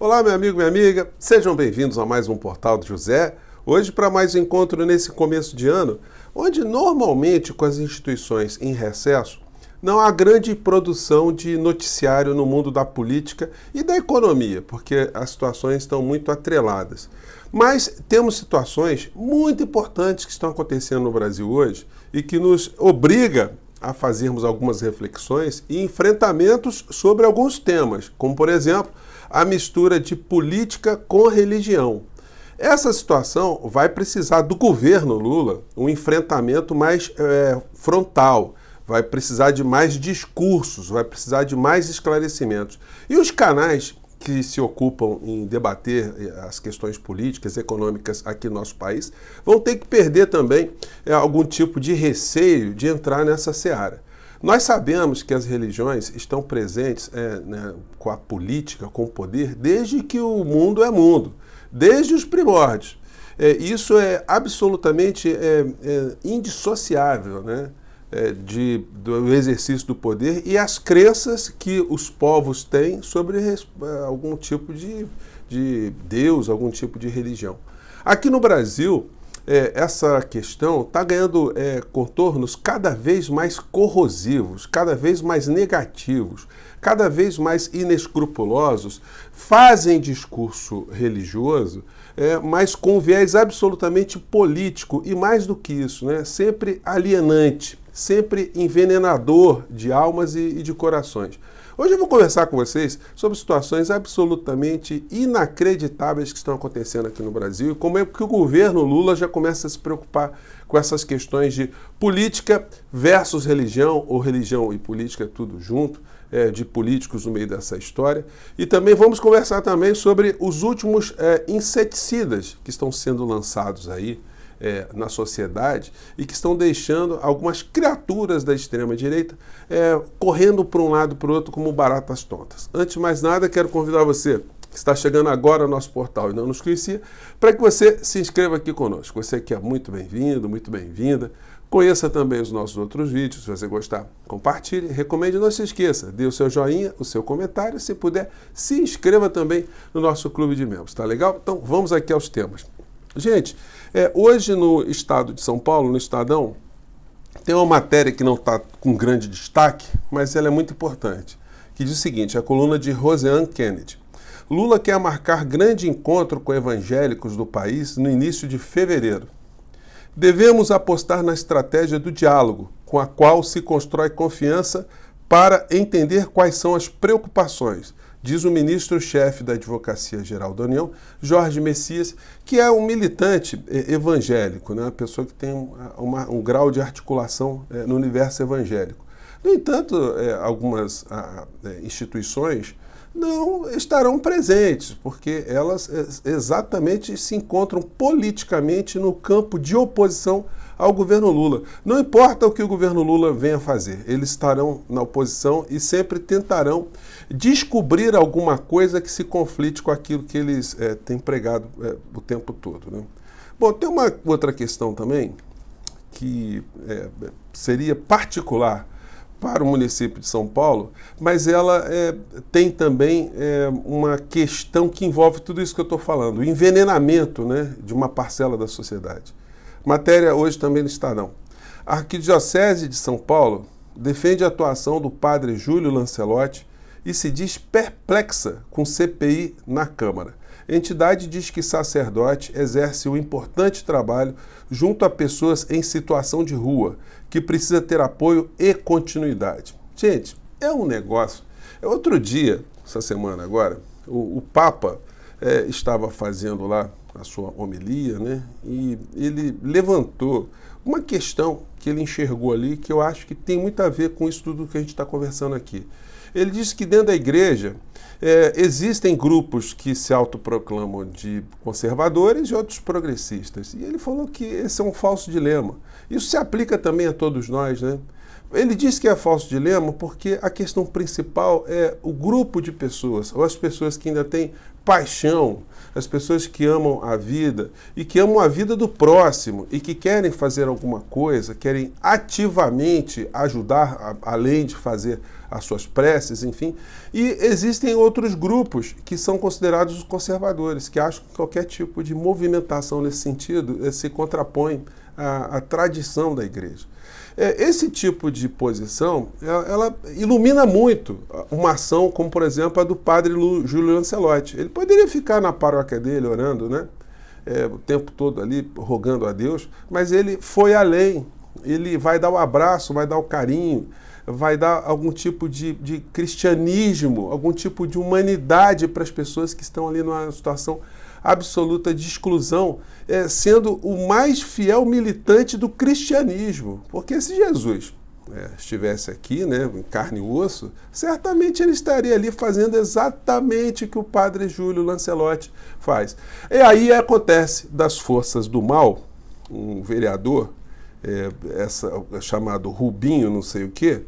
Olá, meu amigo, minha amiga, sejam bem-vindos a mais um Portal do José. Hoje para mais um encontro nesse começo de ano, onde normalmente com as instituições em recesso, não há grande produção de noticiário no mundo da política e da economia, porque as situações estão muito atreladas. Mas temos situações muito importantes que estão acontecendo no Brasil hoje e que nos obriga a fazermos algumas reflexões e enfrentamentos sobre alguns temas, como, por exemplo, a mistura de política com religião. Essa situação vai precisar do governo Lula um enfrentamento mais frontal, vai precisar de mais discursos, vai precisar de mais esclarecimentos. E os canais que se ocupam em debater as questões políticas e econômicas aqui no nosso país vão ter que perder também algum tipo de receio de entrar nessa seara. Nós sabemos que as religiões estão presentes com a política, com o poder, desde que o mundo é mundo, desde os primórdios. Isso é absolutamente indissociável, né? Do exercício do poder e as crenças que os povos têm sobre algum tipo de Deus, algum tipo de religião. Aqui no Brasil, essa questão está ganhando contornos cada vez mais corrosivos, cada vez mais negativos, cada vez mais inescrupulosos, fazem discurso religioso, mas com viés absolutamente político e mais do que isso, né, sempre alienante, sempre envenenador de almas e de corações. Hoje eu vou conversar com vocês sobre situações absolutamente inacreditáveis que estão acontecendo aqui no Brasil e como é que o governo Lula já começa a se preocupar com essas questões de política versus religião, ou religião e política tudo junto, de políticos no meio dessa história. E também vamos conversar também sobre os últimos inseticidas que estão sendo lançados aí na sociedade e que estão deixando algumas criaturas da extrema-direita correndo para um lado e para o outro como baratas tontas. Antes de mais nada, quero convidar você que está chegando agora ao nosso portal e não nos conhecia, para que você se inscreva aqui conosco. Você que é muito bem-vindo, muito bem-vinda. Conheça também os nossos outros vídeos, se você gostar, compartilhe, recomende, não se esqueça, dê o seu joinha, o seu comentário, se puder, se inscreva também no nosso clube de membros, tá legal? Então vamos aqui aos temas. Gente, hoje no estado de São Paulo, no Estadão, tem uma matéria que não está com grande destaque, mas ela é muito importante, que diz o seguinte, a coluna de Roseanne Kennedy. Lula quer marcar grande encontro com evangélicos do país no início de fevereiro. Devemos apostar na estratégia do diálogo, com a qual se constrói confiança para entender quais são as preocupações, diz o ministro-chefe da Advocacia Geral da União, Jorge Messias, que é um militante evangélico, né? Uma pessoa que tem um grau de articulação no universo evangélico. No entanto, algumas instituições não estarão presentes, porque elas exatamente se encontram politicamente no campo de oposição ao governo Lula. Não importa o que o governo Lula venha fazer, eles estarão na oposição e sempre tentarão descobrir alguma coisa que se conflite com aquilo que eles têm pregado o tempo todo, né? Bom, tem uma outra questão também que seria particular para o município de São Paulo, mas ela tem também uma questão que envolve tudo isso que eu estou falando, o envenenamento, né, de uma parcela da sociedade. Matéria hoje também no Estadão. A Arquidiocese de São Paulo defende a atuação do padre Júlio Lancelotti e se diz perplexa com CPI na Câmara. A entidade diz que sacerdote exerce um importante trabalho junto a pessoas em situação de rua, que precisa ter apoio e continuidade. Gente, é um negócio. Outro dia, essa semana agora, o Papa estava fazendo lá a sua homilia, né? E ele levantou uma questão que ele enxergou ali, que eu acho que tem muito a ver com isso tudo que a gente está conversando aqui. Ele disse que dentro da igreja existem grupos que se autoproclamam de conservadores e outros progressistas. E ele falou que esse é um falso dilema. Isso se aplica também a todos nós, né? Ele diz que é falso dilema porque a questão principal é o grupo de pessoas, ou as pessoas que ainda têm paixão, as pessoas que amam a vida e que amam a vida do próximo e que querem fazer alguma coisa, querem ativamente ajudar, além de fazer as suas preces, enfim. E existem outros grupos que são considerados os conservadores, que acham que qualquer tipo de movimentação nesse sentido se contrapõe à tradição da igreja. Esse tipo de posição, ela ilumina muito uma ação como, por exemplo, a do padre Júlio Lancelotti. Ele poderia ficar na paróquia dele orando, né? O tempo todo ali, rogando a Deus, mas ele foi além. Ele vai dar o abraço, vai dar o carinho, vai dar algum tipo de cristianismo, algum tipo de humanidade para as pessoas que estão ali numa situação absoluta de exclusão, sendo o mais fiel militante do cristianismo. Porque se Jesus estivesse aqui, né, em carne e osso, certamente ele estaria ali fazendo exatamente o que o padre Júlio Lancelotti faz. E aí acontece das forças do mal, um vereador, chamado Rubinho, não sei o quê,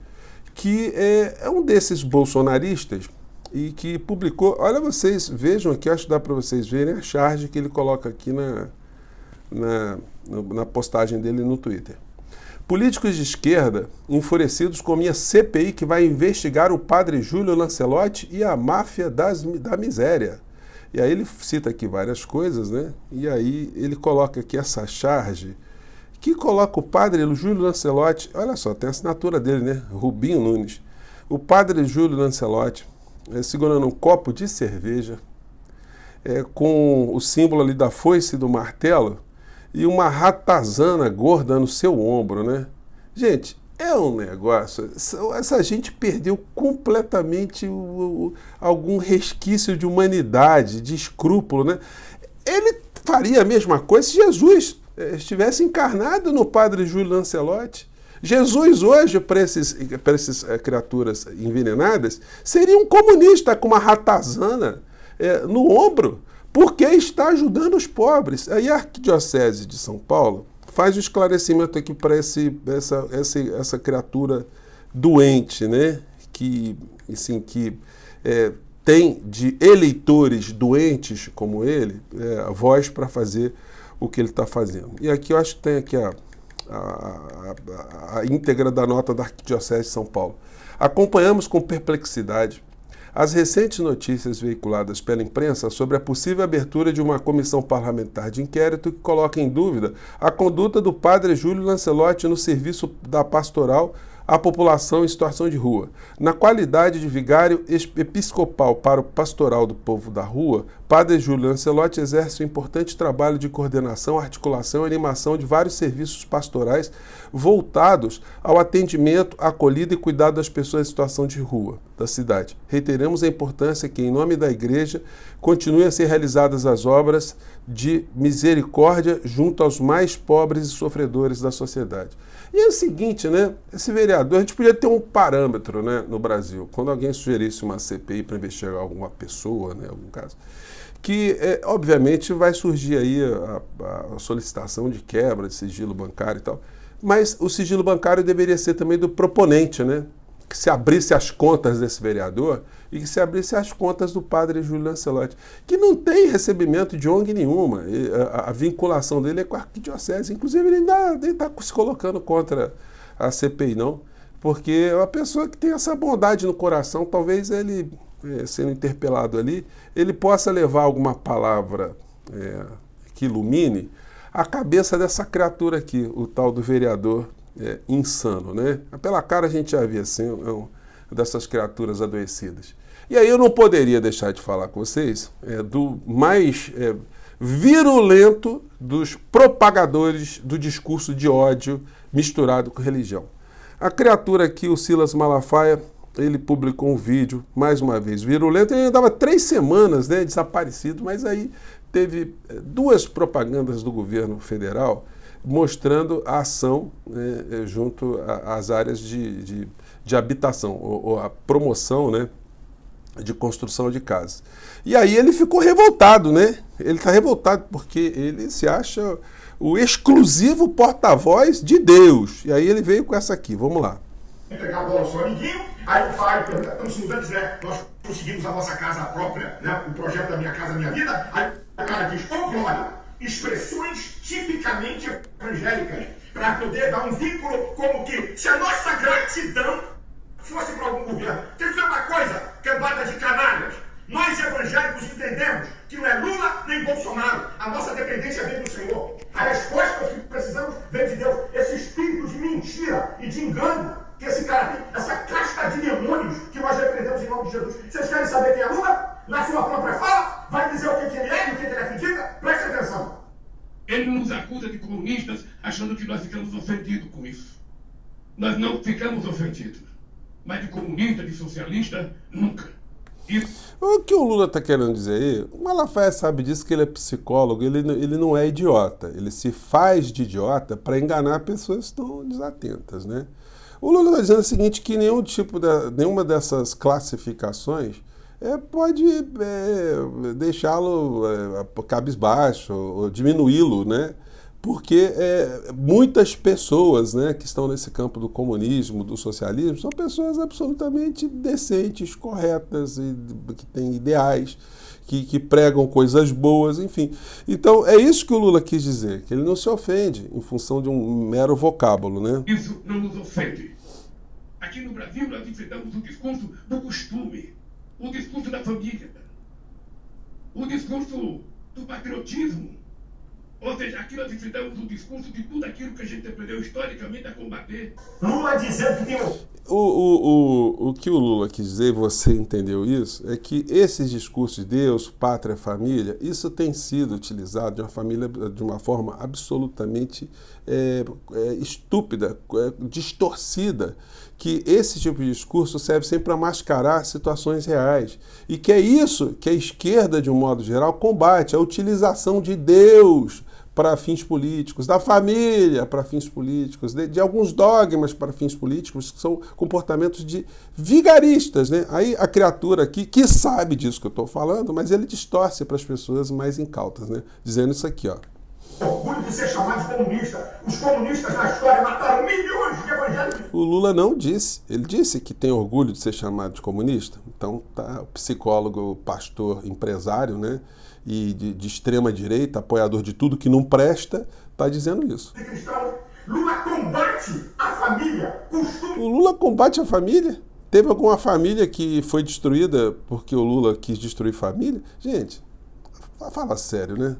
que é um desses bolsonaristas e que publicou, olha, vocês vejam aqui, acho que dá para vocês verem a charge que ele coloca aqui na postagem dele no Twitter. Políticos de esquerda enfurecidos com a minha CPI que vai investigar o padre Júlio Lancelotti e a máfia da miséria. E aí ele cita aqui várias coisas, né? E aí ele coloca aqui essa charge que coloca o padre Júlio Lancelotti, olha só, tem a assinatura dele, né? Rubinho Nunes. O padre Júlio Lancelotti segurando um copo de cerveja, com o símbolo ali da foice e do martelo, e uma ratazana gorda no seu ombro, né? Gente, é um negócio... Essa gente perdeu completamente algum resquício de humanidade, de escrúpulo, né? Ele faria a mesma coisa se Jesus estivesse encarnado no padre Júlio Lancelotti. Jesus hoje, para essas criaturas envenenadas, seria um comunista com uma ratazana no ombro, porque está ajudando os pobres. Aí a Arquidiocese de São Paulo faz o esclarecimento aqui para essa criatura doente, né? Que tem de eleitores doentes como ele, a voz para fazer o que ele está fazendo. E aqui eu acho que tem aqui a íntegra da nota da Arquidiocese de São Paulo. Acompanhamos com perplexidade as recentes notícias veiculadas pela imprensa sobre a possível abertura de uma comissão parlamentar de inquérito que coloca em dúvida a conduta do padre Júlio Lancelotti no serviço da pastoral à população em situação de rua. Na qualidade de vigário episcopal para o pastoral do povo da rua, padre Júlio Lancelotti exerce um importante trabalho de coordenação, articulação e animação de vários serviços pastorais voltados ao atendimento, acolhida e cuidado das pessoas em situação de rua da cidade. Reiteramos a importância que, em nome da Igreja, continuem a ser realizadas as obras de misericórdia junto aos mais pobres e sofredores da sociedade. E é o seguinte, né? Esse vereador, a gente podia ter um parâmetro, né, no Brasil, quando alguém sugerisse uma CPI para investigar alguma pessoa, né, algum caso, que, obviamente, vai surgir aí a solicitação de quebra de sigilo bancário e tal, mas o sigilo bancário deveria ser também do proponente, né? Que se abrisse as contas desse vereador e que se abrisse as contas do padre Júlio Lancelotti, que não tem recebimento de ONG nenhuma. A vinculação dele é com a Arquidiocese. Inclusive, ele nem está se colocando contra a CPI, não, porque é uma pessoa que tem essa bondade no coração. Talvez ele, sendo interpelado ali, ele possa levar alguma palavra que ilumine a cabeça dessa criatura aqui, o tal do vereador insano, né? Pela cara a gente já vê assim, dessas criaturas adoecidas. E aí eu não poderia deixar de falar com vocês do mais virulento dos propagadores do discurso de ódio misturado com religião. A criatura aqui, o Silas Malafaia, ele publicou um vídeo, mais uma vez, virulento. Ele andava 3 semanas, né, desaparecido, mas aí teve 2 propagandas do governo federal mostrando a ação junto às áreas de habitação, ou a promoção, né, de construção de casas. E aí ele ficou revoltado, né? Ele está revoltado porque ele se acha o exclusivo porta-voz de Deus. E aí ele veio com essa aqui, vamos lá. entregar a bola ao seu amiguinho, aí o pai pergunta, estamos se mudando, né? Nós conseguimos a nossa casa própria, né? O projeto da Minha Casa Minha Vida, aí o cara diz, ô glória, expressões tipicamente evangélicas, para poder dar um vínculo como que se a nossa gratidão fosse para algum governo. Quer dizer uma coisa, cambada de canalhas, nós evangélicos entendemos que não é Lula nem Bolsonaro, a nossa dependência vem do Senhor. A resposta que precisamos vem de Deus. Esse espírito de mentira e de engano que esse cara tem, essa casta de demônios que nós repreendemos em nome de Jesus. Vocês querem saber quem é Lula? Na sua própria fala, vai dizer o que ele é e o que ele acredita? Preste atenção. Ele nos acusa de comunistas achando que nós ficamos ofendidos com isso. Nós não ficamos ofendidos. Mas de comunista, de socialista, nunca. Isso. O que o Lula está querendo dizer aí, o Malafaia sabe disso, que ele é psicólogo, ele não é idiota. Ele se faz de idiota para enganar pessoas que estão desatentas, né? O Lula está dizendo o seguinte, que nenhuma dessas classificações pode deixá-lo cabisbaixo ou diminuí-lo, né? Porque muitas pessoas, né, que estão nesse campo do comunismo, do socialismo, são pessoas absolutamente decentes, corretas, e que têm ideais, que pregam coisas boas, enfim. Então, é isso que o Lula quis dizer, que ele não se ofende em função de um mero vocábulo, né? Isso não nos ofende. Aqui no Brasil nós enfrentamos o discurso do costume, o discurso da família, o discurso do patriotismo. Ou seja, aqui nós enfrentamos o discurso de tudo aquilo que a gente aprendeu historicamente a combater. Lula dizendo que o que o Lula quis dizer, você entendeu isso, é que esses discursos de Deus, pátria, família, isso tem sido utilizado de uma forma absolutamente estúpida, distorcida, que esse tipo de discurso serve sempre para mascarar situações reais. E que é isso que a esquerda, de um modo geral, combate, a utilização de Deus para fins políticos, da família para fins políticos, de alguns dogmas para fins políticos, que são comportamentos de vigaristas, né? Aí a criatura aqui, que sabe disso que eu estou falando, mas ele distorce para as pessoas mais incautas, né? Dizendo isso aqui, ó. Orgulho de ser chamado de comunista. Os comunistas na história mataram milhões de evangélicos. O Lula não disse. Ele disse que tem orgulho de ser chamado de comunista. Então, tá, o psicólogo, pastor, empresário, né? E de extrema direita, apoiador de tudo que não presta, está dizendo isso. Lula combate a família. O Lula combate a família? Teve alguma família que foi destruída porque o Lula quis destruir família? Gente, fala sério, né?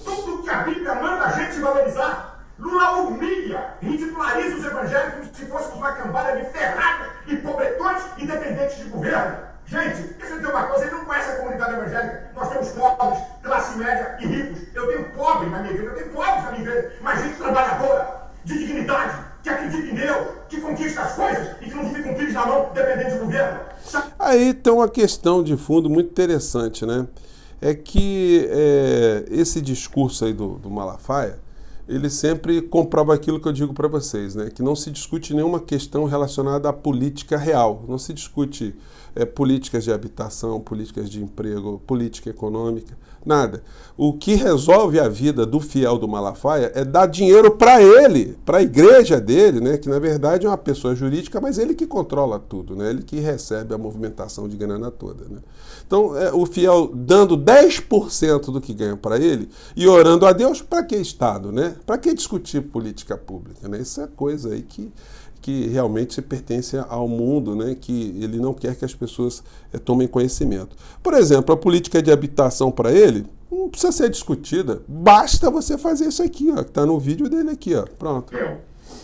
Tudo que a Bíblia manda a gente valorizar. Lula humilha, ridiculariza os evangélicos como se fôssemos uma cambada de ferrados e pobretões independentes de governo. Gente, deixa eu dizer uma coisa, ele não conhece a comunidade evangélica. Nós temos pobres, classe média e ricos. Eu tenho pobre na minha igreja, eu tenho pobres na minha igreja, mas gente trabalhadora, de dignidade, que acredita em Deus, que conquista as coisas e que não fica com pilhas na mão dependendo de governo. Aí tem uma questão de fundo muito interessante, né? É que esse discurso aí do Malafaia, ele sempre comprova aquilo que eu digo para vocês, né? Que não se discute nenhuma questão relacionada à política real, não se discute políticas de habitação, políticas de emprego, política econômica, nada. O que resolve a vida do fiel do Malafaia é dar dinheiro para ele, para a igreja dele, né? Que na verdade é uma pessoa jurídica, mas ele que controla tudo, né? Ele que recebe a movimentação de grana toda, né? Então, o fiel dando 10% do que ganha para ele e orando a Deus, para que Estado, né? Para que discutir política pública, né? Isso é coisa aí que realmente pertence ao mundo, né? Que ele não quer que as pessoas tomem conhecimento. Por exemplo, a política de habitação para ele não precisa ser discutida, basta você fazer isso aqui, ó, que está no vídeo dele aqui, ó. Pronto.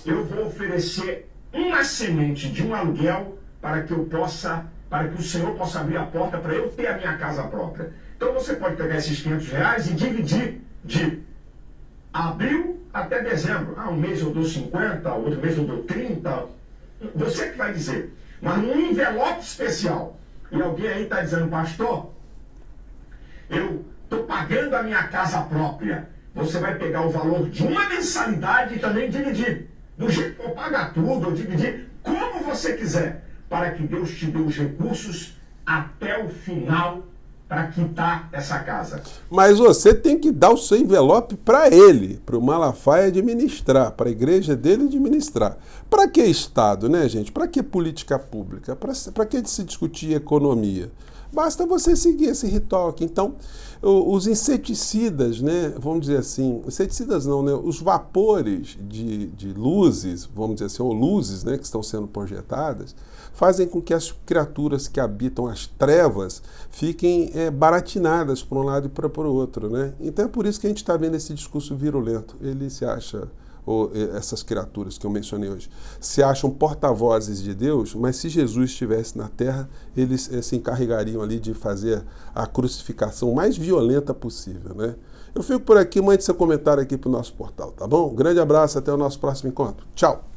Eu vou oferecer uma semente de um aluguel para que o Senhor possa abrir a porta para eu ter a minha casa própria. Então você pode pegar esses R$500 e dividir de abril até dezembro. Um mês eu dou 50, outro mês eu dou 30. Você que vai dizer. Mas num envelope especial. E alguém aí está dizendo, pastor, eu estou pagando a minha casa própria. Você vai pegar o valor de uma mensalidade e também dividir. Do jeito que eu pagar tudo, ou dividir como você quiser. Para que Deus te dê os recursos até o final para quitar essa casa. Mas você tem que dar o seu envelope para ele, para o Malafaia administrar, para a igreja dele administrar. Para que Estado, né, gente? Para que política pública? Para que se discutir economia? Basta você seguir esse ritual aqui. Então, os inseticidas, né, vamos dizer assim, inseticidas não, né, os vapores de luzes, vamos dizer assim, ou luzes, né, que estão sendo projetadas, fazem com que as criaturas que habitam as trevas fiquem baratinadas para um lado e para o outro, né? Então é por isso que a gente está vendo esse discurso virulento. Ele se acha, ou essas criaturas que eu mencionei hoje, se acham porta-vozes de Deus, mas se Jesus estivesse na Terra, eles se encarregariam ali de fazer a crucificação mais violenta possível, né? Eu fico por aqui, mande seu comentário aqui para o nosso portal, tá bom? Um grande abraço, até o nosso próximo encontro. Tchau!